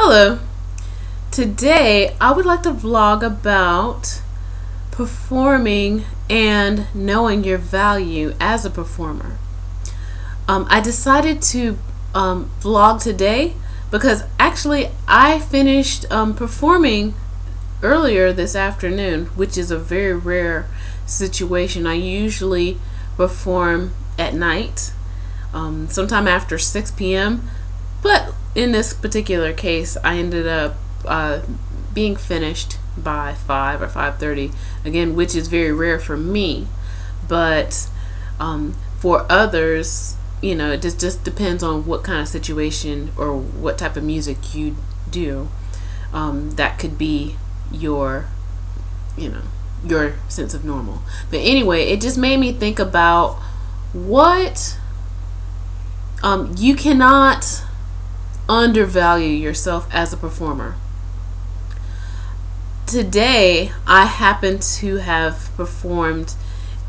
Hello. Today I would like to vlog about performing and knowing your value as a performer. I decided to vlog today because actually I finished performing earlier this afternoon, which is a very rare situation. I usually perform at night, sometime after 6 p.m. But in this particular case, I ended up being finished by 5 or 5:30 again, which is very rare for me. But for others, it just depends on what kind of situation or what type of music you do. That could be your your sense of normal. But anyway, it just made me think about what you cannot undervalue yourself as a performer. Today, I happen to have performed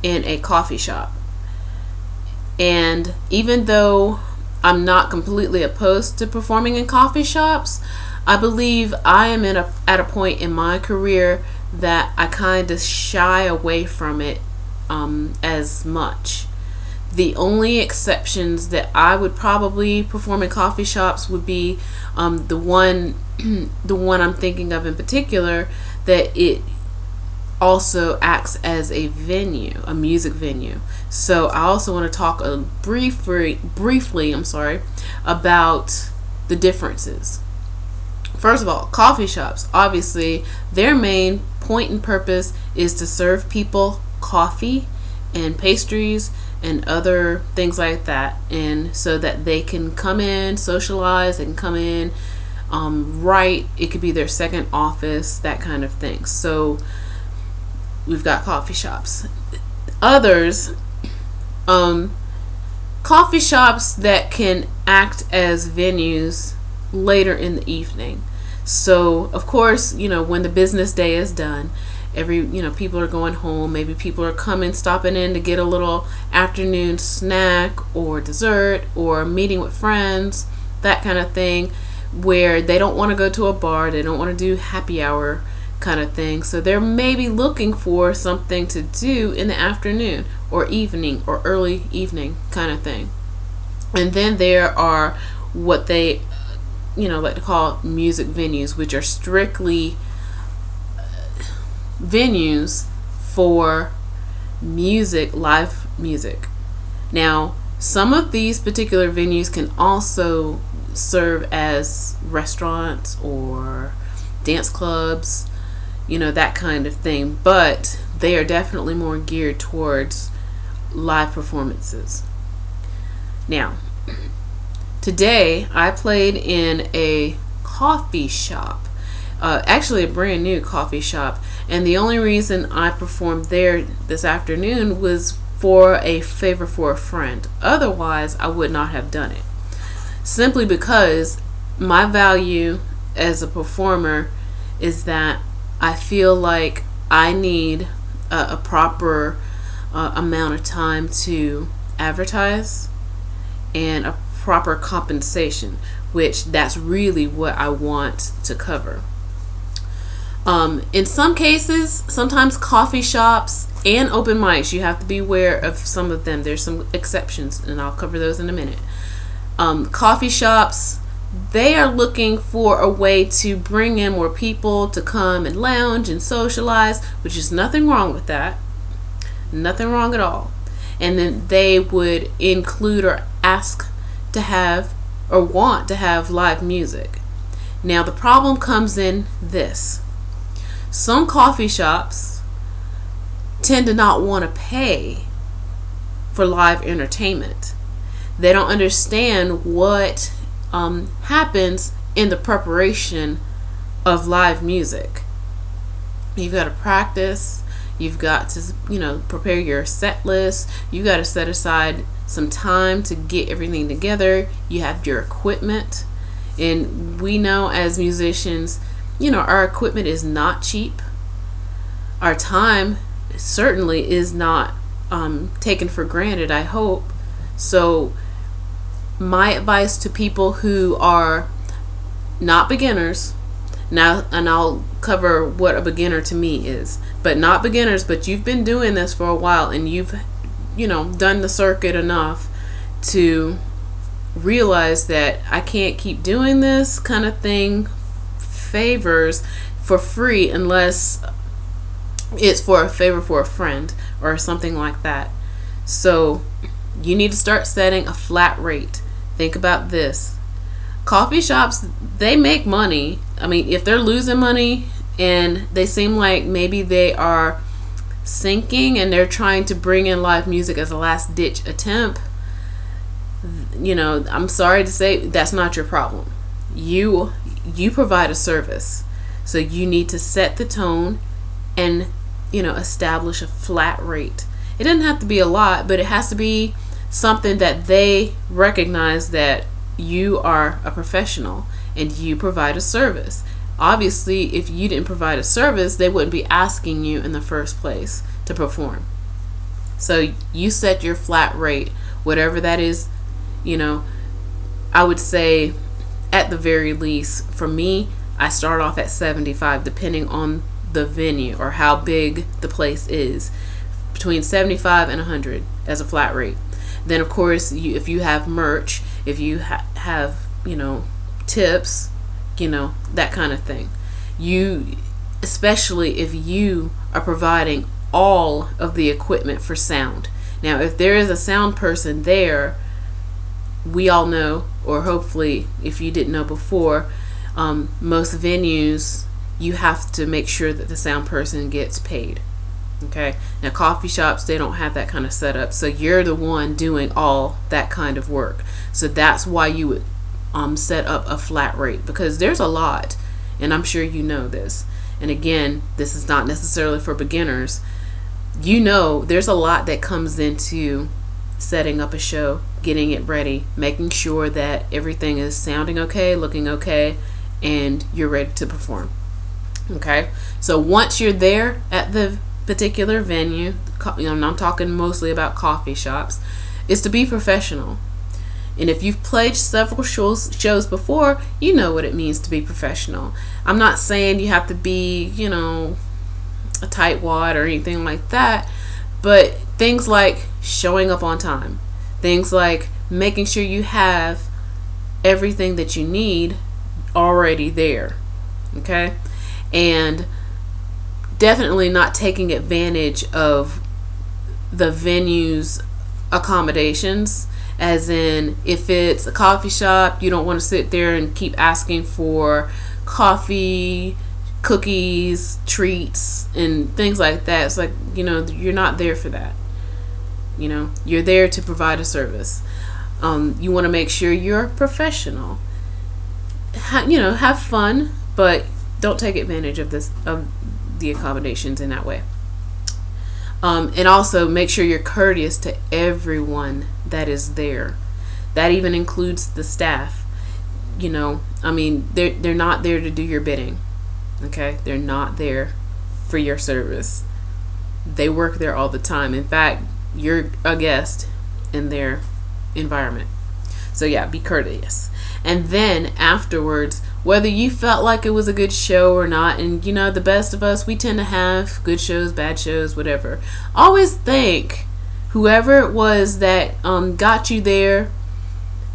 in a coffee shop. And even though I'm not completely opposed to performing in coffee shops, I believe I am at a point in my career that I kind of shy away from it as much. The only exceptions that I would probably perform in coffee shops would be the one I'm thinking of in particular, that it also acts as a venue, a music venue. So I also want to talk briefly, about the differences. First of all, coffee shops, obviously, their main point and purpose is to serve people coffee and pastries and other things like that, and so that they can come in, socialize, and come in, write. It could be their second office, that kind of thing. So we've got coffee shops. Others, coffee shops that can act as venues later in the evening. So of course, when the business day is done, people are going home. Maybe people are stopping in to get a little afternoon snack or dessert or meeting with friends, that kind of thing, where they don't want to go to a bar, they don't want to do happy hour kind of thing. So they're maybe looking for something to do in the afternoon or evening or early evening kind of thing. And then there are what they like to call music venues, which are strictly venues for live music. Now, some of these particular venues can also serve as restaurants or dance clubs, that kind of thing, but they are definitely more geared towards live performances. Now, today I played in a coffee shop, actually a brand new coffee shop, and the only reason I performed there this afternoon was for a favor for a friend. Otherwise, I would not have done it, simply because my value as a performer is that I feel like I need a proper amount of time to advertise and a proper compensation, which that's really what I want to cover. In some cases, sometimes coffee shops and open mics, you have to be aware of some of them. There's some exceptions, and I'll cover those in a minute. Coffee shops, they are looking for a way to bring in more people to come and lounge and socialize, which is nothing wrong with that. Nothing wrong at all. And then they would include or ask to have or want to have live music. Now, the problem comes in this. Some coffee shops tend to not want to pay for live entertainment. They don't understand what happens in the preparation of live music. You've got to practice. You've got to, prepare your set list. You've got to set aside some time to get everything together. You have your equipment. And we know as musicians, our equipment is not cheap. Our time certainly is not taken for granted, I hope. So my advice to people who are not beginners. Now, and I'll cover what a beginner to me is, but not beginners, but you've been doing this for a while and you've, done the circuit enough to realize that I can't keep doing this kind of thing favors for free unless it's for a favor for a friend or something like that. So you need to start setting a flat rate. Think about this. Coffee shops, they make money. I mean, if they're losing money and they seem like maybe they are sinking and they're trying to bring in live music as a last ditch attempt, I'm sorry to say that's not your problem. You provide a service. So you need to set the tone and, establish a flat rate. It doesn't have to be a lot, but it has to be something that they recognize that you are a professional and you provide a service. Obviously, if you didn't provide a service, they wouldn't be asking you in the first place to perform. So you set your flat rate, whatever that is. I would say at the very least, for me, I start off at 75 depending on the venue or how big the place is, between 75 and 100 as a flat rate. Then of course, if you have merch, if you have tips, that kind of thing, especially if you are providing all of the equipment for sound. Now if there is a sound person there, we all know, or hopefully if you didn't know before, most venues, you have to make sure that the sound person gets paid. Okay. Now coffee shops, they don't have that kind of setup, so you're the one doing all that kind of work. So that's why you would set up a flat rate, because there's a lot, and I'm sure you know this. And again, this is not necessarily for beginners. There's a lot that comes into setting up a show, getting it ready, making sure that everything is sounding okay, looking okay, and you're ready to perform. Okay. So once you're there at the particular venue, I'm talking mostly about coffee shops, is to be professional. And if you've played several shows before, you know what it means to be professional. I'm not saying you have to be, a tightwad or anything like that, but things like showing up on time, things like making sure you have everything that you need already there. Okay? And definitely not taking advantage of the venue's accommodations, as in if it's a coffee shop, you don't want to sit there and keep asking for coffee, cookies, treats, and things like that. It's like, you're not there for that. You're there to provide a service. You want to make sure you're professional. Have fun, but don't take advantage of the accommodations in that way. And also make sure you're courteous to everyone that is there. That even includes the staff. They're not there to do your bidding. Okay? They're not there for your service. They work there all the time. In fact, you're a guest in their environment. So yeah, be courteous. And then afterwards, whether you felt like it was a good show or not, and the best of us, we tend to have good shows, bad shows, whatever. Always thank whoever it was that got you there.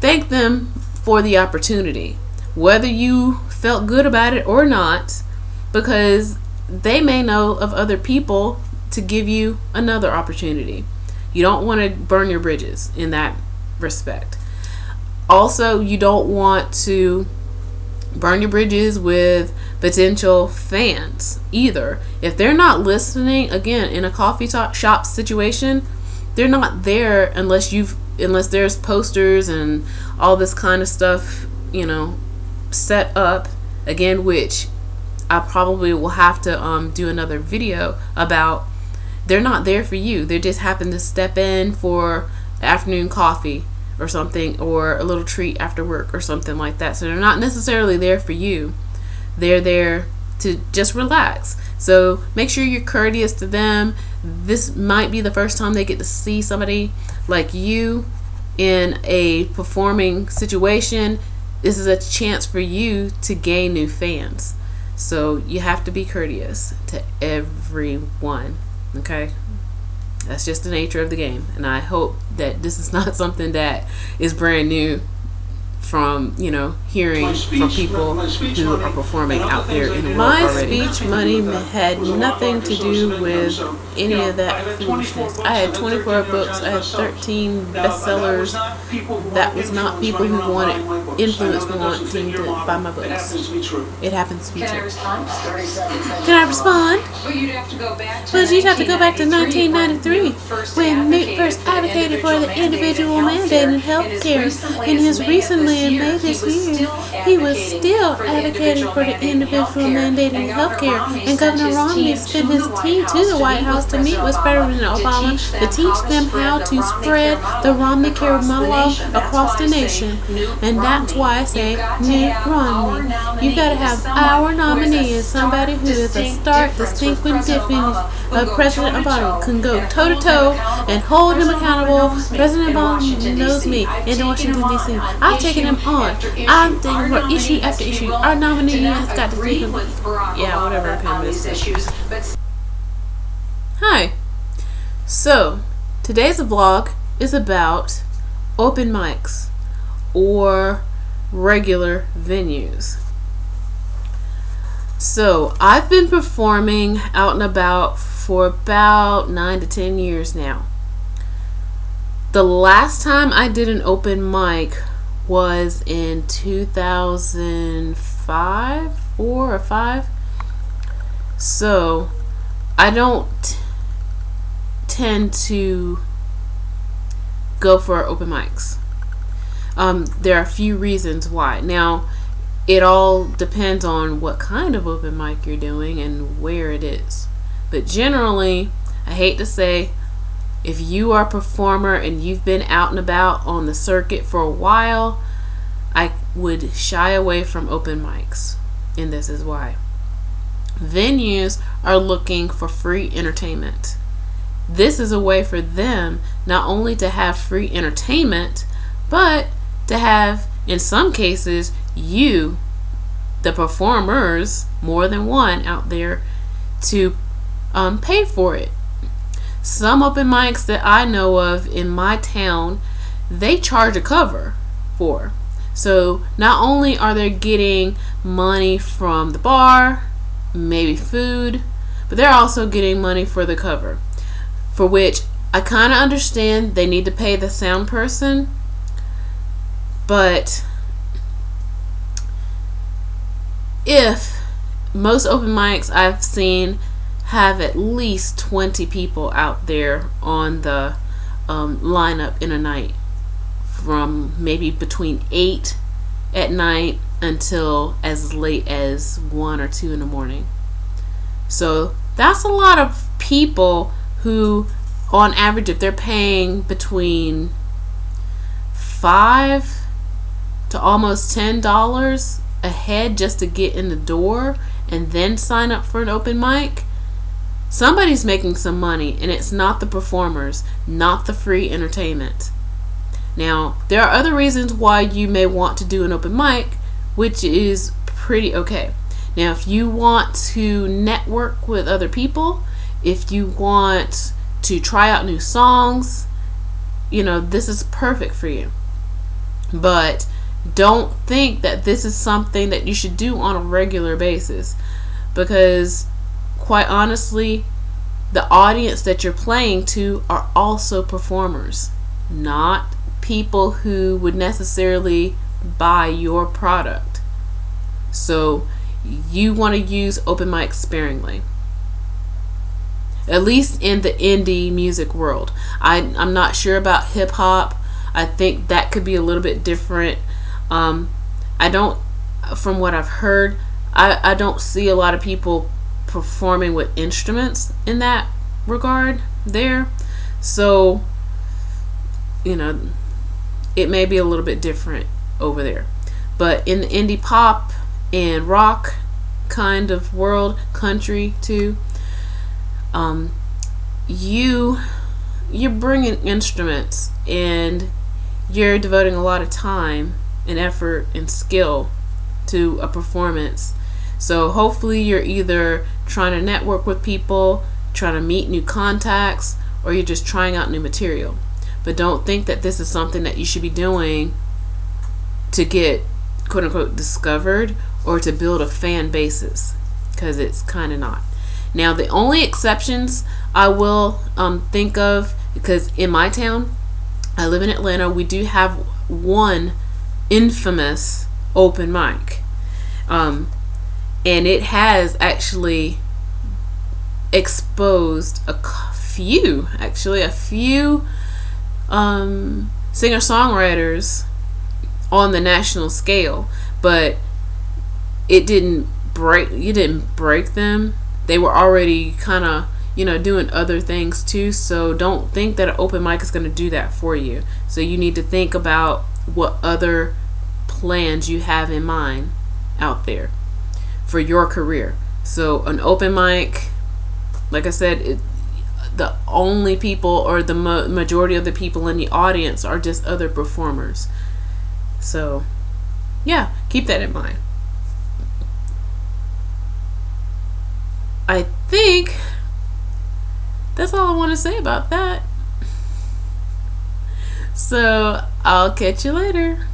Thank them for the opportunity, whether you felt good about it or not, because they may know of other people to give you another opportunity. You don't want to burn your bridges in that respect. Also, you don't want to burn your bridges with potential fans either. If they're not listening, again, in a coffee shop situation, they're not there unless there's posters and all this kind of stuff, set up. Again, which I probably will have to do another video about. They're not there for you. They just happen to step in for afternoon coffee or something, or a little treat after work or something like that. So they're not necessarily there for you. They're there to just relax. So make sure you're courteous to them. This might be the first time they get to see somebody like you in a performing situation. this is a chance for you to gain new fans. So you have to be courteous to everyone. Okay? That's just the nature of the game. And I hope that this is not something that is brand new from, hearing from people who are performing out there in the world already. My speech money had nothing to do with any of that foolishness. I had 24 books. I had 13 bestsellers. That was not people who wanted influence wanting to buy my books. It happens to be true. Can I respond? But you'd have to go back to 1993 when Newt first advocated for the individual mandate in health care. In his recently in May this year, he was still advocating for the individual mandate in healthcare, and Governor Romney sent his team to the White House to meet with President Obama to teach them how to spread the Romney Care model across the nation. And that's why I say Mitt Romney. You gotta have our nominee as somebody who is a stark, distinct difference of President Obama, can go toe to toe and hold him accountable. President Obama knows me in Washington D.C. I've taken him on. I'm thinking for issue after issue. Our nominee has got to take him. Yeah, whatever. Hi. So, today's vlog is about open mics or regular venues. So, I've been performing out and about for about 9 to 10 years now. The last time I did an open mic was in 2005, 4 or 5. So I don't tend to go for open mics. There are a few reasons why. Now, it all depends on what kind of open mic you're doing and where it is. But generally, I hate to say, if you are a performer and you've been out and about on the circuit for a while, I would shy away from open mics. And this is why. Venues are looking for free entertainment. This is a way for them not only to have free entertainment, but to have, in some cases, you, the performers, more than one out there, to pay for it. Some open mics that I know of in my town, they charge a cover for. So not only are they getting money from the bar, maybe food, but they're also getting money for the cover, for which I kind of understand they need to pay the sound person, but if most open mics I've seen have at least 20 people out there on the lineup in a night, from maybe between 8 at night until as late as 1 or 2 in the morning. So that's a lot of people who, on average, if they're paying between $5 to almost $10 a head just to get in the door and then sign up for an open mic, somebody's making some money, and it's not the performers, not the free entertainment. Now, there are other reasons why you may want to do an open mic, which is pretty okay. Now, if you want to network with other people, if you want to try out new songs, this is perfect for you. But don't think that this is something that you should do on a regular basis, because quite honestly, the audience that you're playing to are also performers, not people who would necessarily buy your product. So you want to use open mic sparingly, at least in the indie music world. I'm not sure about hip hop. I think that could be a little bit different. From what I've heard, I don't see a lot of people performing with instruments in that regard there. So, it may be a little bit different over there. But in the indie pop and rock kind of world, country too, you're bringing instruments and you're devoting a lot of time and effort and skill to a performance. So hopefully you're either trying to network with people, trying to meet new contacts, or you're just trying out new material. But don't think that this is something that you should be doing to get quote unquote discovered or to build a fan basis, because it's kind of not. Now the only exceptions I will think of, because in my town, I live in Atlanta, we do have one infamous open mic, and it has actually exposed a few singer-songwriters on the national scale, but you didn't break them. They were already kind of doing other things too, so don't think that an open mic is going to do that for you. So you need to think about what other plans you have in mind out there for your career. So an open mic, like I said, the only people, or the majority of the people in the audience, are just other performers. So yeah, keep that in mind. I think that's all I want to say about that. So I'll catch you later.